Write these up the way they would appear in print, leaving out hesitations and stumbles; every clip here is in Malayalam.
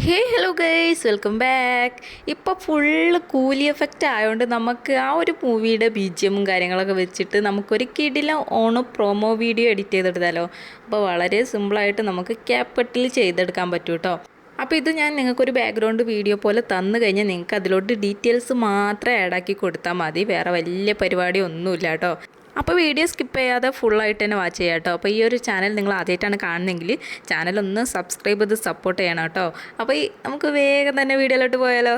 ഹേ ഹലോ ഗൈസ്, വെൽക്കം ബാക്ക്. ഇപ്പോൾ ഫുള്ള് കൂലി എഫക്റ്റ് ആയതുകൊണ്ട് നമുക്ക് ആ ഒരു മൂവിയുടെ ബിജിഎമ്മും കാര്യങ്ങളൊക്കെ വെച്ചിട്ട് നമുക്കൊരു കിടിലം ഓണം പ്രൊമോ വീഡിയോ എഡിറ്റ് ചെയ്തെടുത്താലോ. അപ്പോൾ വളരെ സിമ്പിളായിട്ട് നമുക്ക് ക്യാപ്കട്ടിൽ ചെയ്തെടുക്കാൻ പറ്റും കേട്ടോ. അപ്പോൾ ഇത് ഞാൻ നിങ്ങൾക്കൊരു ബാക്ക്ഗ്രൗണ്ട് വീഡിയോ പോലെ തന്നു കഴിഞ്ഞാൽ നിങ്ങൾക്ക് അതിലോട്ട് ഡീറ്റെയിൽസ് മാത്രം ആഡാക്കി കൊടുത്താൽ മതി. വേറെ വലിയ പരിപാടി ഒന്നുമില്ല കേട്ടോ. അപ്പോൾ വീഡിയോ സ്കിപ്പ് ചെയ്യാതെ ഫുള്ളായിട്ട് തന്നെ വാച്ച് ചെയ്യാം കേട്ടോ. അപ്പോൾ ഈ ഒരു ചാനൽ നിങ്ങൾ ആദ്യമായിട്ടാണ് കാണുന്നതെങ്കിൽ ചാനലൊന്ന് സബ്സ്ക്രൈബ് ചെയ്ത് സപ്പോർട്ട് ചെയ്യണം കേട്ടോ. അപ്പോൾ നമുക്ക് വേഗം തന്നെ വീഡിയോയിലോട്ട് പോയാലോ.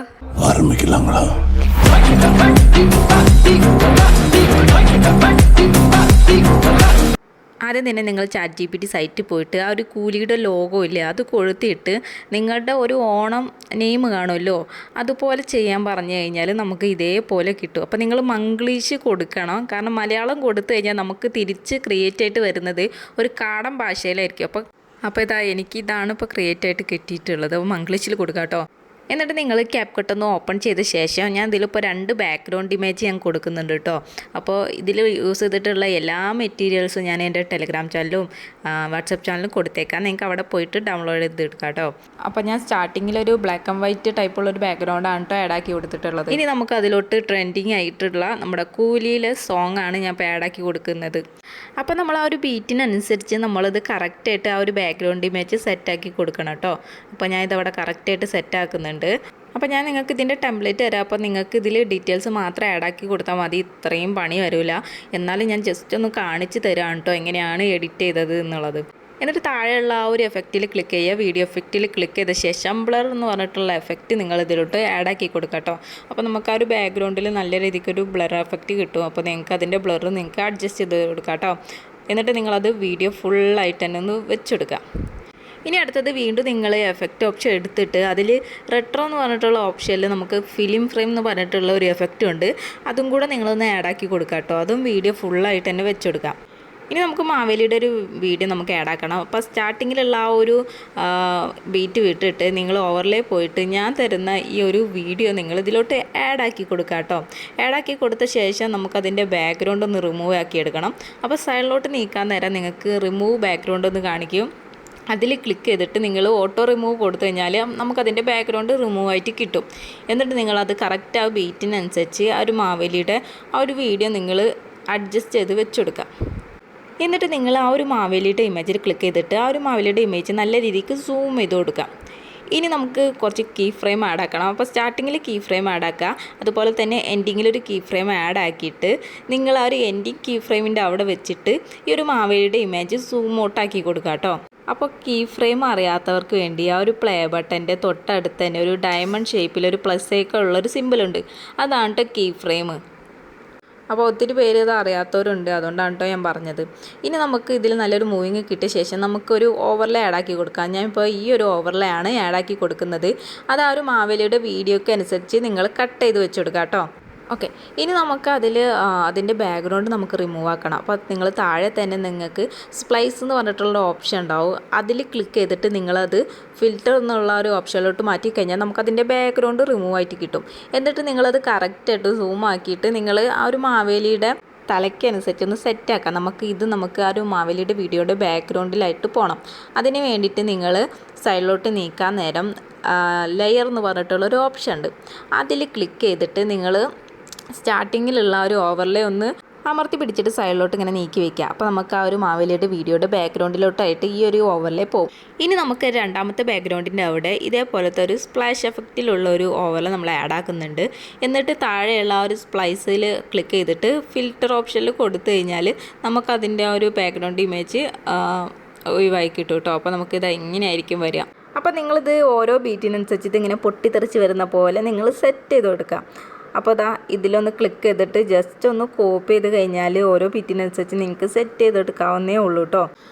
ആദ്യം തന്നെ നിങ്ങൾ ChatGPT സൈറ്റിൽ പോയിട്ട് ആ ഒരു കൂലിയുടെ ലോഗോ ഇല്ലേ അത് കൊളുത്തിയിട്ട് നിങ്ങളുടെ ഒരു ഓണം നെയിം കാണുമല്ലോ അതുപോലെ ചെയ്യാൻ പറഞ്ഞു കഴിഞ്ഞാൽ നമുക്ക് ഇതേപോലെ കിട്ടും. അപ്പോൾ നിങ്ങൾ മംഗ്ലീഷ് കൊടുക്കണം, കാരണം മലയാളം കൊടുത്തു കഴിഞ്ഞാൽ നമുക്ക് തിരിച്ച് ക്രിയേറ്റ് ആയിട്ട് വരുന്നത് ഒരു കാടൻ ഭാഷയിലായിരിക്കും. അപ്പോൾ എനിക്കിതാണ് ഇപ്പോൾ ക്രിയേറ്റ് ആയിട്ട് കിട്ടിയിട്ടുള്ളത്. അപ്പോൾ മംഗ്ലീഷിൽ കൊടുക്കാം കേട്ടോ. എന്നിട്ട് നിങ്ങൾ ക്യാപ്കട്ട് ഒന്ന് ഓപ്പൺ ചെയ്ത ശേഷം ഞാൻ ഇതിലിപ്പോൾ 2 ബാക്ക്ഗ്രൗണ്ട് ഇമേജ് ഞാൻ കൊടുക്കുന്നുണ്ട് കേട്ടോ. അപ്പോൾ ഇതിൽ യൂസ് ചെയ്തിട്ടുള്ള എല്ലാ മെറ്റീരിയൽസും ഞാൻ എൻ്റെ ടെലഗ്രാം ചാനലും വാട്സപ്പ് ചാനലും കൊടുത്തേക്കാം. നിങ്ങൾക്ക് അവിടെ പോയിട്ട് ഡൗൺലോഡ് ചെയ്തെടുക്കാം കേട്ടോ. അപ്പോൾ ഞാൻ സ്റ്റാർട്ടിങ്ങിലൊരു ബ്ലാക്ക് ആൻഡ് വൈറ്റ് ടൈപ്പുള്ളൊരു ബാക്ക്ഗ്രൗണ്ടാണ് കേട്ടോ ആഡാക്കി കൊടുത്തിട്ടുള്ളത്. ഇനി നമുക്ക് അതിലോട്ട് ട്രെൻഡിങ് ആയിട്ടുള്ള നമ്മുടെ കൂലിയിലെ സോങ് ആണ് ഞാൻ ഇപ്പോൾ ആഡാക്കി കൊടുക്കുന്നത്. അപ്പോൾ നമ്മൾ ആ ഒരു ബീറ്റിനനുസരിച്ച് നമ്മളത് കറക്റ്റായിട്ട് ആ ഒരു ബാക്ക്ഗ്രൗണ്ട് ഇമേജ് സെറ്റാക്കി കൊടുക്കണം കേട്ടോ. അപ്പോൾ ഞാൻ ഇതവിടെ കറക്റ്റായിട്ട് സെറ്റാക്കുന്നുണ്ട്. അപ്പോൾ ഞാൻ നിങ്ങൾക്ക് ഇതിൻ്റെ ടെംപ്ലേറ്റ് തരാം. അപ്പോൾ നിങ്ങൾക്ക് ഇതിൽ ഡീറ്റെയിൽസ് മാത്രം ആഡാക്കി കൊടുത്താൽ മതി, ഇത്രയും പണി വരില്ല. എന്നാലും ഞാൻ ജസ്റ്റ് ഒന്ന് കാണിച്ച് തരാം കേട്ടോ എങ്ങനെയാണ് എഡിറ്റ് ചെയ്തത് എന്നുള്ളത്. എന്നിട്ട് താഴെയുള്ള ആ ഒരു എഫക്റ്റിൽ ക്ലിക്ക് ചെയ്യുക. വീഡിയോ എഫക്റ്റിൽ ക്ലിക്ക് ചെയ്ത ശേഷം ബ്ലർ എന്ന് പറഞ്ഞിട്ടുള്ള എഫക്റ്റ് നിങ്ങൾ ഇതിലോട്ട് ആഡാക്കി കൊടുക്കുക കേട്ടോ. അപ്പോൾ നമുക്ക് ആ ഒരു ബാക്ക്ഗ്രൗണ്ടിൽ നല്ല രീതിക്കൊരു ബ്ലർ എഫക്റ്റ് കിട്ടും. അപ്പോൾ നിങ്ങൾക്ക് അതിൻ്റെ ബ്ലർ നിങ്ങൾക്ക് അഡ്ജസ്റ്റ് ചെയ്ത് കൊടുക്കുക കേട്ടോ. എന്നിട്ട് നിങ്ങളത് വീഡിയോ ഫുള്ളായിട്ട് തന്നെ ഒന്ന് വെച്ചെടുക്കുക. ഇനി അടുത്തത് വീണ്ടും നിങ്ങൾ എഫക്റ്റ് ഓപ്ഷൻ എടുത്തിട്ട് അതിൽ റെട്രോ എന്ന് പറഞ്ഞിട്ടുള്ള ഓപ്ഷനിൽ നമുക്ക് ഫിലിം ഫ്രെയിം എന്ന് പറഞ്ഞിട്ടുള്ള ഒരു എഫക്റ്റ് ഉണ്ട്. അതും കൂടെ നിങ്ങളൊന്ന് ആഡാക്കി കൊടുക്കുക കേട്ടോ. അതും വീഡിയോ ഫുള്ളായിട്ട് തന്നെ വെച്ചെടുക്കാം. ഇനി നമുക്ക് മാവേലിയുടെ ഒരു വീഡിയോ നമുക്ക് ആഡാക്കണം. അപ്പോൾ സ്റ്റാർട്ടിങ്ങിലുള്ള ആ ഒരു ബീറ്റ് വിട്ടിട്ട് നിങ്ങൾ ഓവർലേ പോയിട്ട് ഞാൻ തരുന്ന ഈ ഒരു വീഡിയോ നിങ്ങൾ ഇതിലോട്ട് ആഡാക്കി കൊടുക്കുക കേട്ടോ. ആഡാക്കി കൊടുത്ത ശേഷം നമുക്കതിൻ്റെ ബാക്ക്ഗ്രൗണ്ട് ഒന്ന് റിമൂവ് ആക്കി എടുക്കണം. അപ്പോൾ സൈഡിലോട്ട് നീക്കാൻ നേരം നിങ്ങൾക്ക് റിമൂവ് ബാക്ക്ഗ്രൗണ്ട് ഒന്ന് കാണിക്കും. അതിൽ ക്ലിക്ക് ചെയ്തിട്ട് നിങ്ങൾ ഓട്ടോ റിമൂവ് കൊടുത്തു കഴിഞ്ഞാൽ നമുക്കതിൻ്റെ ബാക്ക്ഗ്രൗണ്ട് റിമൂവ് ആയിട്ട് കിട്ടും. എന്നിട്ട് നിങ്ങളത് കറക്റ്റ് ആ ബീറ്റിനനുസരിച്ച് ആ ഒരു മാവേലിയുടെ ആ ഒരു വീഡിയോ നിങ്ങൾ അഡ്ജസ്റ്റ് ചെയ്ത് വെച്ചെടുക്കുക. എന്നിട്ട് നിങ്ങൾ ആ ഒരു മാവേലിയുടെ ഇമേജിൽ ക്ലിക്ക് ചെയ്തിട്ട് ആ ഒരു മാവേലിയുടെ ഇമേജ് നല്ല രീതിക്ക് സൂം ചെയ്ത് കൊടുക്കുക. ഇനി നമുക്ക് കുറച്ച് കീ ഫ്രെയിം ആഡ് ആക്കണം. അപ്പോൾ സ്റ്റാർട്ടിങ്ങിൽ കീ ഫ്രെയിം ആഡ് ആക്കുക, അതുപോലെ തന്നെ എൻഡിങ്ങിലൊരു കീ ഫ്രെയിം ആഡ് ആക്കിയിട്ട് നിങ്ങൾ ആ ഒരു എൻഡിങ് കീ ഫ്രെയിമിൻ്റെ അവിടെ വെച്ചിട്ട് ഈ ഒരു മാവേലിയുടെ ഇമേജ് സൂം ഔട്ടാക്കി കൊടുക്കുക കേട്ടോ. അപ്പോൾ കീ ഫ്രെയിം അറിയാത്തവർക്ക് വേണ്ടി ആ ഒരു പ്ലേ ബട്ടൻ്റെ തൊട്ടടുത്ത് തന്നെ ഒരു ഡയമണ്ട് ഷേപ്പിലൊരു പ്ലസ് ഒക്കെ ഉള്ളൊരു സിമ്പിളുണ്ട്. അതാണ് കേട്ടോ കീ ഫ്രെയിം. അപ്പോൾ ഒത്തിരി പേര് ഇത് അറിയാത്തവരുണ്ട്, അതുകൊണ്ടാണ് കേട്ടോ ഞാൻ പറഞ്ഞത്. ഇനി നമുക്ക് ഇതിൽ നല്ലൊരു മൂവിങ് കിട്ടിയ ശേഷം നമുക്കൊരു ഓവർലേ ആഡാക്കി കൊടുക്കാം. ഞാനിപ്പോൾ ഈ ഒരു ഓവർലേ ആണ് ആഡാക്കി കൊടുക്കുന്നത്. അത് ആ ഒരു മാവേലിയുടെ വീഡിയോയ്ക്ക് അനുസരിച്ച് നിങ്ങൾ കട്ട് ചെയ്ത് വെച്ചെടുക്കാം കേട്ടോ. ഓക്കെ, ഇനി നമുക്ക് അതിൻ്റെ ബാക്ക്ഗ്രൗണ്ട് നമുക്ക് റിമൂവ് ആക്കണം. അപ്പോൾ നിങ്ങൾ താഴെ തന്നെ നിങ്ങൾക്ക് സ്പ്ലൈസ് എന്ന് പറഞ്ഞിട്ടുള്ള ഓപ്ഷൻ ഉണ്ടാവും. അതിൽ ക്ലിക്ക് ചെയ്തിട്ട് നിങ്ങളത് ഫിൽറ്റർ എന്നുള്ള ഒരു ഓപ്ഷനിലോട്ട് മാറ്റിക്കഴിഞ്ഞാൽ നമുക്കതിൻ്റെ ബാക്ക്ഗ്രൗണ്ട് റിമൂവ് ആയിട്ട് കിട്ടും. എന്നിട്ട് നിങ്ങളത് കറക്റ്റായിട്ട് സൂം ആക്കിയിട്ട് നിങ്ങൾ ആ ഒരു മാവേലിയുടെ തലയ്ക്കനുസരിച്ച് ഒന്ന് സെറ്റാക്കാം. നമുക്ക് ആ ഒരു മാവേലിയുടെ വീഡിയോയുടെ ബാക്ക്ഗ്രൗണ്ടിലായിട്ട് പോകണം. അതിന് വേണ്ടിയിട്ട് നിങ്ങൾ സൈഡിലോട്ട് നീക്കാൻ നേരം ലെയർ എന്ന് പറഞ്ഞിട്ടുള്ളൊരു ഓപ്ഷൻ ഉണ്ട്. അതിൽ ക്ലിക്ക് ചെയ്തിട്ട് നിങ്ങൾ സ്റ്റാർട്ടിങ്ങിലുള്ള ഒരു ഓവർലേ ഒന്ന് അമർത്തി പിടിച്ചിട്ട് സൈഡിലോട്ട് ഇങ്ങനെ നീക്കി വയ്ക്കുക. അപ്പോൾ നമുക്ക് ആ ഒരു മാവേലിയുടെ വീഡിയോയുടെ ബാക്ക്ഗ്രൗണ്ടിലോട്ടായിട്ട് ഈ ഒരു ഓവർലേ പോകും. ഇനി നമുക്ക് രണ്ടാമത്തെ ബാക്ക്ഗ്രൗണ്ടിൻ്റെ അവിടെ ഇതേപോലത്തെ ഒരു സ്പ്ലാഷ് എഫക്റ്റിലുള്ള ഒരു ഓവർലേ നമ്മൾ ആഡ് ആക്കുന്നുണ്ട്. എന്നിട്ട് താഴെയുള്ള ആ ഒരു സ്പ്ലൈസിൽ ക്ലിക്ക് ചെയ്തിട്ട് ഫിൽറ്റർ ഓപ്ഷനിൽ കൊടുത്തു കഴിഞ്ഞാൽ നമുക്കതിൻ്റെ ആ ഒരു ബാക്ക്ഗ്രൗണ്ട് ഇമേജ് ഒഴിവാക്കി കിട്ടും കേട്ടോ. അപ്പോൾ നമുക്കിത് എങ്ങനെയായിരിക്കും വരിക. അപ്പോൾ നിങ്ങളിത് ഓരോ ബീറ്റിനനുസരിച്ച് ഇതിങ്ങനെ പൊട്ടിത്തെറിച്ച് വരുന്ന പോലെ നിങ്ങൾ സെറ്റ് ചെയ്ത് കൊടുക്കുക. അപ്പോൾ ഇതിലൊന്ന് ക്ലിക്ക് ചെയ്തിട്ട് ജസ്റ്റ് ഒന്ന് കോപ്പി ചെയ്ത് കഴിഞ്ഞാൽ ഓരോ ബീറ്റിനനുസരിച്ച് നിങ്ങൾക്ക് സെറ്റ് ചെയ്തെടുക്കാവുന്നേ ഉള്ളൂ കേട്ടോ.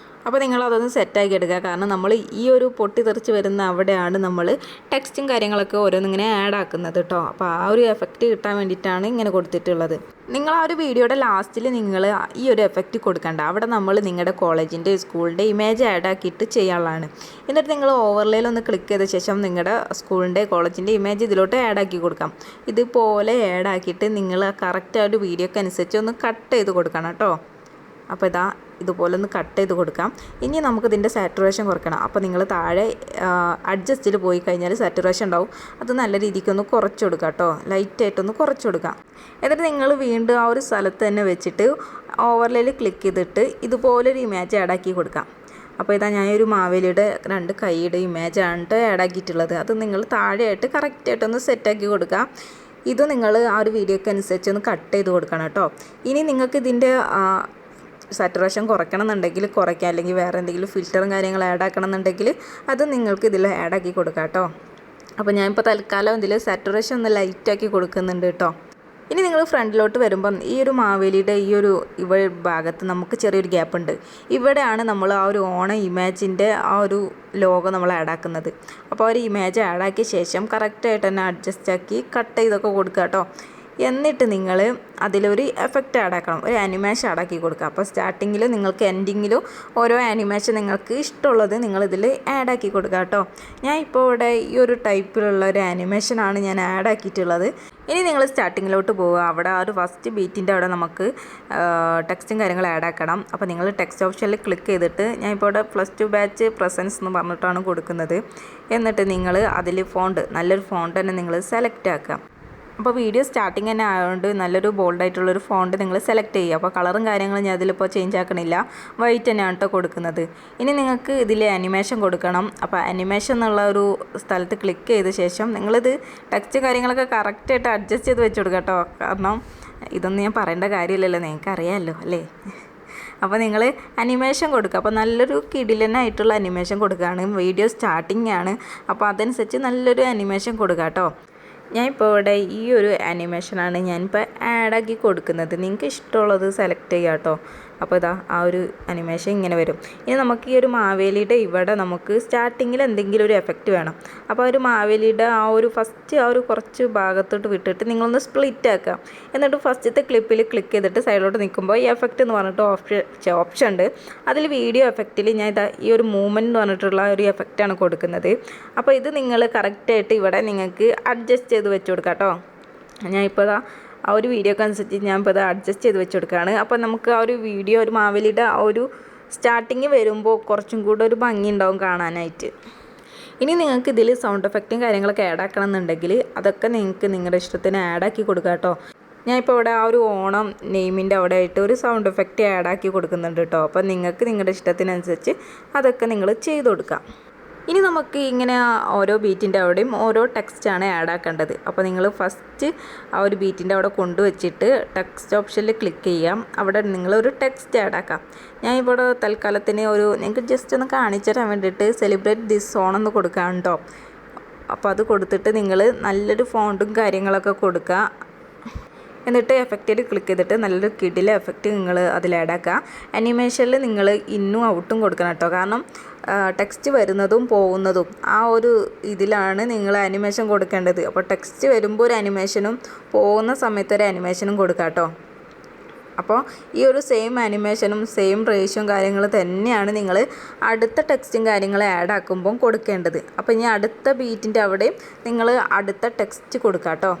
അപ്പോൾ നിങ്ങളതൊന്ന് സെറ്റാക്കി എടുക്കുക. കാരണം നമ്മൾ ഈ ഒരു പൊട്ടിത്തെറിച്ച് വരുന്ന അവിടെയാണ് നമ്മൾ ടെക്സ്റ്റും കാര്യങ്ങളൊക്കെ ഓരോന്നിങ്ങനെ ആഡ് ആക്കുന്നത് കേട്ടോ. അപ്പോൾ ആ ഒരു എഫക്റ്റ് കിട്ടാൻ വേണ്ടിയിട്ടാണ് ഇങ്ങനെ കൊടുത്തിട്ടുള്ളത്. നിങ്ങൾ ആ ഒരു വീഡിയോയുടെ ലാസ്റ്റിൽ നിങ്ങൾ ഈ ഒരു എഫക്റ്റ് കൊടുക്കണ്ട. അവിടെ നമ്മൾ നിങ്ങളുടെ കോളേജിൻ്റെ സ്കൂളിൻ്റെ ഇമേജ് ആഡ് ആക്കിയിട്ട് ചെയ്യാനുള്ളതാണ്. എന്നിട്ട് നിങ്ങൾ ഓവർലേയിലൊന്ന് ക്ലിക്ക് ചെയ്ത ശേഷം നിങ്ങളുടെ സ്കൂളിൻ്റെ കോളേജിൻ്റെ ഇമേജ് ഇതിലോട്ട് ആഡ് ആക്കി കൊടുക്കാം. ഇതുപോലെ ആഡ് ആക്കിയിട്ട് നിങ്ങൾ കറക്റ്റ് ആ ഒരു വീഡിയോക്ക് അനുസരിച്ച് ഒന്ന് കട്ട് ചെയ്ത് കൊടുക്കണം കേട്ടോ. അപ്പോൾ ഇതുപോലെ ഒന്ന് കട്ട് ചെയ്ത് കൊടുക്കാം. ഇനി നമുക്കിതിൻ്റെ സാറ്റുറേഷൻ കുറയ്ക്കണം. അപ്പോൾ നിങ്ങൾ താഴെ അഡ്ജസ്റ്റിൽ പോയി കഴിഞ്ഞാൽ സാറ്റുറേഷൻ ഉണ്ടാവും. അത് നല്ല രീതിക്കൊന്ന് കുറച്ച് കൊടുക്കുക കേട്ടോ, ലൈറ്റായിട്ടൊന്ന് കുറച്ച് കൊടുക്കാം. എന്നിട്ട് നിങ്ങൾ വീണ്ടും ആ ഒരു സ്ഥലത്ത് തന്നെ വെച്ചിട്ട് ഓവർലേയിൽ ക്ലിക്ക് ചെയ്തിട്ട് ഇതുപോലൊരു ഇമേജ് ആഡാക്കി കൊടുക്കാം. അപ്പോൾ ഇതാ ഞാനൊരു മാവേലിയുടെ 2 കൈയുടെ ഇമേജാണ് ആഡാക്കിയിട്ടുള്ളത്. അത് നിങ്ങൾ താഴെയായിട്ട് കറക്റ്റായിട്ടൊന്ന് സെറ്റാക്കി കൊടുക്കുക. ഇത് നിങ്ങൾ ആ ഒരു വീഡിയോക്ക് അനുസരിച്ച് ഒന്ന് കട്ട് ചെയ്ത് കൊടുക്കണം കേട്ടോ. ഇനി നിങ്ങൾക്ക് ഇതിൻ്റെ സാറ്റുറേഷൻ കുറയ്ക്കണം എന്നുണ്ടെങ്കിൽ കുറയ്ക്കാം, അല്ലെങ്കിൽ വേറെ എന്തെങ്കിലും ഫിൽറ്ററും കാര്യങ്ങളും ആഡ് ആക്കണം എന്നുണ്ടെങ്കിൽ അത് നിങ്ങൾക്ക് ഇതിൽ ആഡാക്കി കൊടുക്കാം കേട്ടോ. അപ്പോൾ ഞാനിപ്പോൾ തൽക്കാലം ഇതിൽ സാറ്റുറേഷൻ ഒന്ന് ലൈറ്റാക്കി കൊടുക്കുന്നുണ്ട് കേട്ടോ. ഇനി നിങ്ങൾ ഫ്രണ്ടിലോട്ട് വരുമ്പം ഈ ഒരു മാവേലിയുടെ ഈ ഒരു ഭാഗത്ത് നമുക്ക് ചെറിയൊരു ഗ്യാപ്പ് ഉണ്ട്. ഇവിടെയാണ് നമ്മൾ ആ ഒരു ഓണം ഇമേജിൻ്റെ ആ ഒരു ലോഗോ നമ്മൾ ആഡാക്കുന്നത്. അപ്പോൾ ആ ഒരു ഇമേജ് ആഡാക്കിയ ശേഷം കറക്റ്റായിട്ട് തന്നെ അഡ്ജസ്റ്റ് ആക്കി കട്ട് ചെയ്തൊക്കെ കൊടുക്കുക കേട്ടോ. എന്നിട്ട് നിങ്ങൾ അതിലൊരു എഫക്റ്റ് ആഡാക്കണം, ഒരു ആനിമേഷൻ ആഡാക്കി കൊടുക്കുക. അപ്പോൾ സ്റ്റാർട്ടിങ്ങിൽ നിങ്ങൾക്ക് എൻഡിങ്ങിലും ഓരോ ആനിമേഷൻ നിങ്ങൾക്ക് ഇഷ്ടമുള്ളത് നിങ്ങളിതിൽ ആഡാക്കി കൊടുക്കുക കേട്ടോ. ഞാൻ ഇപ്പോൾ ഇവിടെ ഈ ഒരു ടൈപ്പിലുള്ള ഒരു ആനിമേഷനാണ് ഞാൻ ആഡാക്കിയിട്ടുള്ളത്. ഇനി നിങ്ങൾ സ്റ്റാർട്ടിങ്ങിലോട്ട് പോവുക. അവിടെ ആ ഒരു ഫസ്റ്റ് ബീറ്റിൻ്റെ അവിടെ നമുക്ക് ടെക്സ്റ്റും കാര്യങ്ങളും ആഡാക്കണം. അപ്പോൾ നിങ്ങൾ ടെക്സ്റ്റ് ഓപ്ഷനിൽ ക്ലിക്ക് ചെയ്തിട്ട് ഞാൻ ഇപ്പോൾ ഇവിടെ +2 ബാച്ച് പ്രസൻസ് എന്ന് പറഞ്ഞിട്ടാണ് കൊടുക്കുന്നത്. എന്നിട്ട് നിങ്ങൾ അതിൽ ഫോണ്ട്, നല്ലൊരു ഫോണ്ട് തന്നെ നിങ്ങൾ സെലക്ട് ആക്കുക. അപ്പോൾ വീഡിയോ സ്റ്റാർട്ടിങ് തന്നെ ആയതുകൊണ്ട് നല്ലൊരു ബോൾഡായിട്ടുള്ളൊരു ഫോണ്ട് നിങ്ങൾ സെലക്ട് ചെയ്യുക. അപ്പോൾ കളറും കാര്യങ്ങളും ഞാൻ അതിലിപ്പോൾ ചേഞ്ച് ആക്കണില്ല, വൈറ്റ് തന്നെയാണ് കേട്ടോ കൊടുക്കുന്നത്. ഇനി നിങ്ങൾക്ക് ഇതിൽ അനിമേഷൻ കൊടുക്കണം. അപ്പോൾ അനിമേഷൻ എന്നുള്ള ഒരു സ്ഥലത്ത് ക്ലിക്ക് ചെയ്ത ശേഷം നിങ്ങളിത് ടെക്സ്റ്റ് കാര്യങ്ങളൊക്കെ കറക്റ്റായിട്ട് അഡ്ജസ്റ്റ് ചെയ്ത് വെച്ച് കൊടുക്കുക കേട്ടോ. കാരണം ഇതൊന്നും ഞാൻ പറയേണ്ട കാര്യമില്ലല്ലോ, നിങ്ങൾക്ക് അറിയാമല്ലോ അല്ലേ. അപ്പോൾ നിങ്ങൾ അനിമേഷൻ കൊടുക്കുക. അപ്പോൾ നല്ലൊരു കിടിലനായിട്ടുള്ള അനിമേഷൻ കൊടുക്കുകയാണ്. വീഡിയോ സ്റ്റാർട്ടിങ് ആണ്, അപ്പോൾ അതനുസരിച്ച് നല്ലൊരു അനിമേഷൻ കൊടുക്കുക കേട്ടോ. ഞാനിപ്പോൾ ഇവിടെ ഈ ഒരു ആനിമേഷനാണ് ഞാനിപ്പോൾ ആഡാക്കി കൊടുക്കുന്നത്. നിങ്ങൾക്ക് ഇഷ്ടമുള്ളത് സെലക്ട് ചെയ്യുക കേട്ടോ. അപ്പോൾ ഇതാ ആ ഒരു അനിമേഷൻ ഇങ്ങനെ വരും. ഇനി നമുക്ക് ഈ ഒരു മാവേലിയുടെ ഇവിടെ നമുക്ക് സ്റ്റാർട്ടിങ്ങിൽ എന്തെങ്കിലും ഒരു എഫക്റ്റ് വേണം. അപ്പോൾ ഒരു മാവേലിയുടെ ആ ഒരു ഫസ്റ്റ് ആ ഒരു കുറച്ച് ഭാഗത്തോട്ട് വിട്ടിട്ട് നിങ്ങളൊന്ന് സ്പ്ലിറ്റ് ആക്കുക. എന്നിട്ട് ഫസ്റ്റത്തെ ക്ലിപ്പിൽ ക്ലിക്ക് ചെയ്തിട്ട് സൈഡിലോട്ട് നിൽക്കുമ്പോൾ ഈ എഫക്റ്റ് എന്ന് പറഞ്ഞിട്ട് ഓപ്ഷൻ ഉണ്ട്. അതിൽ വീഡിയോ എഫക്റ്റിൽ ഞാൻ ഇതാ ഈ ഒരു മൂവ്മെൻറ്റ് എന്ന് പറഞ്ഞിട്ടുള്ള ഒരു എഫക്റ്റാണ് കൊടുക്കുന്നത്. അപ്പോൾ ഇത് നിങ്ങൾ കറക്റ്റായിട്ട് ഇവിടെ നിങ്ങൾക്ക് അഡ്ജസ്റ്റ് ചെയ്ത് വെച്ച് കൊടുക്കാം കേട്ടോ. ഞാൻ ഇപ്പോൾ ആ ഒരു വീഡിയോക്ക് അനുസരിച്ച് ഞാൻ ഇപ്പോൾ അത് അഡ്ജസ്റ്റ് ചെയ്ത് വെച്ച് കൊടുക്കുകയാണ്. അപ്പോൾ നമുക്ക് ആ ഒരു വീഡിയോ ഒരു മാവേലിയുടെ ആ ഒരു സ്റ്റാർട്ടിങ് വരുമ്പോൾ കുറച്ചും കൂടെ ഒരു ഭംഗി ഉണ്ടാവും കാണാനായിട്ട്. ഇനി നിങ്ങൾക്ക് ഇതിൽ സൗണ്ട് എഫക്റ്റും കാര്യങ്ങളൊക്കെ ആഡ് ആക്കണം എന്നുണ്ടെങ്കിൽ അതൊക്കെ നിങ്ങൾക്ക് നിങ്ങളുടെ ഇഷ്ടത്തിന് ആഡാക്കി കൊടുക്കുക കേട്ടോ. ഞാനിപ്പോൾ ഇവിടെ ആ ഒരു ഓണം നെയിമിൻ്റെ അവിടെ ആയിട്ട് ഒരു സൗണ്ട് എഫക്റ്റ് ആഡാക്കി കൊടുക്കുന്നുണ്ട് കേട്ടോ. അപ്പോൾ നിങ്ങൾക്ക് നിങ്ങളുടെ ഇഷ്ടത്തിനനുസരിച്ച് അതൊക്കെ നിങ്ങൾ ചെയ്ത് കൊടുക്കാം. ഇനി നമുക്ക് ഇങ്ങനെ ഓരോ ബീറ്റിൻ്റെ അവിടെയും ഓരോ ടെക്സ്റ്റാണ് ആഡ് ആക്കേണ്ടത്. അപ്പോൾ നിങ്ങൾ ഫസ്റ്റ് ആ ഒരു ബീറ്റിൻ്റെ അവിടെ കൊണ്ടുവച്ചിട്ട് ടെക്സ്റ്റ് ഓപ്ഷനിൽ ക്ലിക്ക് ചെയ്യാം. അവിടെ നിങ്ങളൊരു ടെക്സ്റ്റ് ആഡ് ആക്കാം. ഞാൻ ഇവിടെ തൽക്കാലത്തിന് നിങ്ങൾക്ക് ജസ്റ്റ് ഒന്ന് കാണിച്ചു തരാൻ വേണ്ടിയിട്ട് സെലിബ്രേറ്റ് ദിസ് ഓണം എന്ന് കൊടുക്കാം കേട്ടോ. അപ്പോൾ അത് കൊടുത്തിട്ട് നിങ്ങൾ നല്ലൊരു ഫോണ്ടും കാര്യങ്ങളൊക്കെ കൊടുക്കുക. എന്നിട്ട് എഫക്റ്റിൽ ക്ലിക്ക് ചെയ്തിട്ട് നല്ലൊരു കിടിലെ എഫക്റ്റ് നിങ്ങൾ അതിൽ ആഡാക്കുക. അനിമേഷനിൽ നിങ്ങൾ ഇന്നും ഔട്ടും കൊടുക്കണം കേട്ടോ. കാരണം ടെക്സ്റ്റ് വരുന്നതും പോകുന്നതും ആ ഒരു ഇതിലാണ് നിങ്ങൾ അനിമേഷൻ കൊടുക്കേണ്ടത്. അപ്പോൾ ടെക്സ്റ്റ് വരുമ്പോൾ ഒരു അനിമേഷനും പോകുന്ന സമയത്ത് ഒരു അനിമേഷനും കൊടുക്കുക കേട്ടോ. അപ്പോൾ ഈ ഒരു സെയിം അനിമേഷനും സെയിം റേഷ്യോയും കാര്യങ്ങൾ തന്നെയാണ് നിങ്ങൾ അടുത്ത ടെക്സ്റ്റും കാര്യങ്ങൾ ആഡ് ആക്കുമ്പം കൊടുക്കേണ്ടത്. അപ്പോൾ ഇനി അടുത്ത ബീറ്റിൻ്റെ അവിടെയും നിങ്ങൾ അടുത്ത ടെക്സ്റ്റ് കൊടുക്കുക കേട്ടോ.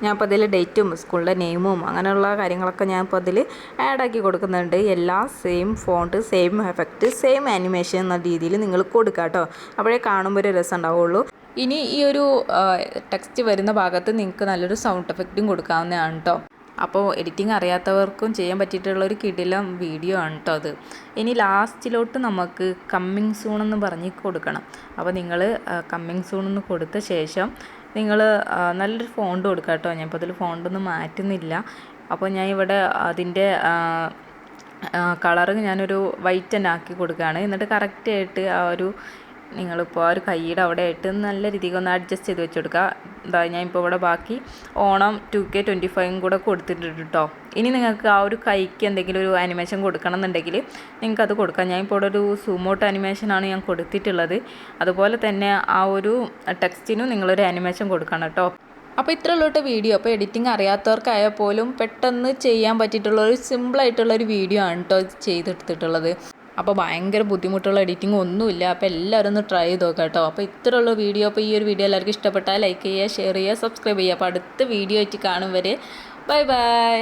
ഞാനിപ്പോൾ അതിൽ ഡേറ്റും സ്കൂളിൻ്റെ നെയിമും അങ്ങനെയുള്ള കാര്യങ്ങളൊക്കെ ഞാനിപ്പോൾ അതിൽ ആഡാക്കി കൊടുക്കുന്നുണ്ട്. എല്ലാം same font, same effect, same animation എന്ന രീതിയിൽ നിങ്ങൾ കൊടുക്കുക കേട്ടോ. അപ്പോഴേ കാണുമ്പോൾ ഒരു രസം ഉണ്ടാവുള്ളൂ. ഇനി ഈ ഒരു ടെക്സ്റ്റ് വരുന്ന ഭാഗത്ത് നിങ്ങൾക്ക് നല്ലൊരു സൗണ്ട് എഫക്റ്റും കൊടുക്കാവുന്നതാണ് കേട്ടോ. അപ്പോൾ എഡിറ്റിംഗ് അറിയാത്തവർക്കും ചെയ്യാൻ പറ്റിയിട്ടുള്ളൊരു കിടിലം വീഡിയോ ആണ് കേട്ടോ അത്. ഇനി ലാസ്റ്റിലോട്ട് നമുക്ക് കമ്മിങ് സൂൺ എന്ന് പറഞ്ഞ് കൊടുക്കണം. അപ്പോൾ നിങ്ങൾ കമ്മിങ് സൂൺ എന്ന് കൊടുത്ത ശേഷം നിങ്ങൾ നല്ലൊരു ഫോണ്ട് കൊടുക്കുക കേട്ടോ. ഞാനിപ്പോൾ അതിൽ ഫോണ്ടൊന്നും മാറ്റുന്നില്ല. അപ്പോൾ ഞാൻ ഇവിടെ അതിൻ്റെ കളറ് ഞാനൊരു വൈറ്റ് തന്നെ ആക്കി കൊടുക്കുകയാണ്. എന്നിട്ട് കറക്റ്റായിട്ട് ആ ഒരു നിങ്ങളിപ്പോൾ ആ ഒരു കൈയുടെ അവിടെ ആയിട്ട് നല്ല രീതിക്ക് ഒന്ന് അഡ്ജസ്റ്റ് ചെയ്ത് വെച്ച് കൊടുക്കുക. എന്താ ഞാനിപ്പോൾ ഇവിടെ ബാക്കി ഓണം 2K25 കൂടെ കൊടുത്തിട്ടുണ്ട് കേട്ടോ. ഇനി നിങ്ങൾക്ക് ആ ഒരു കൈക്ക് എന്തെങ്കിലും ഒരു ആനിമേഷൻ കൊടുക്കണം എന്നുണ്ടെങ്കിൽ നിങ്ങൾക്ക് അത് കൊടുക്കാം. ഞാനിപ്പോൾ ഇവിടെ ഒരു സൂമോട്ട് ആനിമേഷനാണ് ഞാൻ കൊടുത്തിട്ടുള്ളത്. അതുപോലെ തന്നെ ആ ഒരു ടെക്സ്റ്റിനും നിങ്ങളൊരു ആനിമേഷൻ കൊടുക്കണം കേട്ടോ. അപ്പോൾ ഇത്രയുള്ളൂട്ട് വീഡിയോ. അപ്പോൾ എഡിറ്റിംഗ് അറിയാത്തവർക്കായാൽ പോലും പെട്ടെന്ന് ചെയ്യാൻ പറ്റിയിട്ടുള്ളൊരു സിമ്പിളായിട്ടുള്ളൊരു വീഡിയോ ആണ് കേട്ടോ ചെയ്തെടുത്തിട്ടുള്ളത്. അപ്പോൾ ഭയങ്കര ബുദ്ധിമുട്ടുള്ള എഡിറ്റിംഗ് ഒന്നുമില്ല. അപ്പോൾ എല്ലാവരും ഒന്ന് ട്രൈ ചെയ്ത് നോക്കാം കേട്ടോ. അപ്പോൾ ഇത്രയുള്ള വീഡിയോ. അപ്പോൾ ഈ ഒരു വീഡിയോ എല്ലാവർക്കും ഇഷ്ടപ്പെട്ടാൽ ലൈക്ക് ചെയ്യുക, ഷെയർ ചെയ്യുക, സബ്സ്ക്രൈബ് ചെയ്യുക. അപ്പോൾ അടുത്ത വീഡിയോ ആയിട്ട് കാണും വരെ ബൈ ബൈ.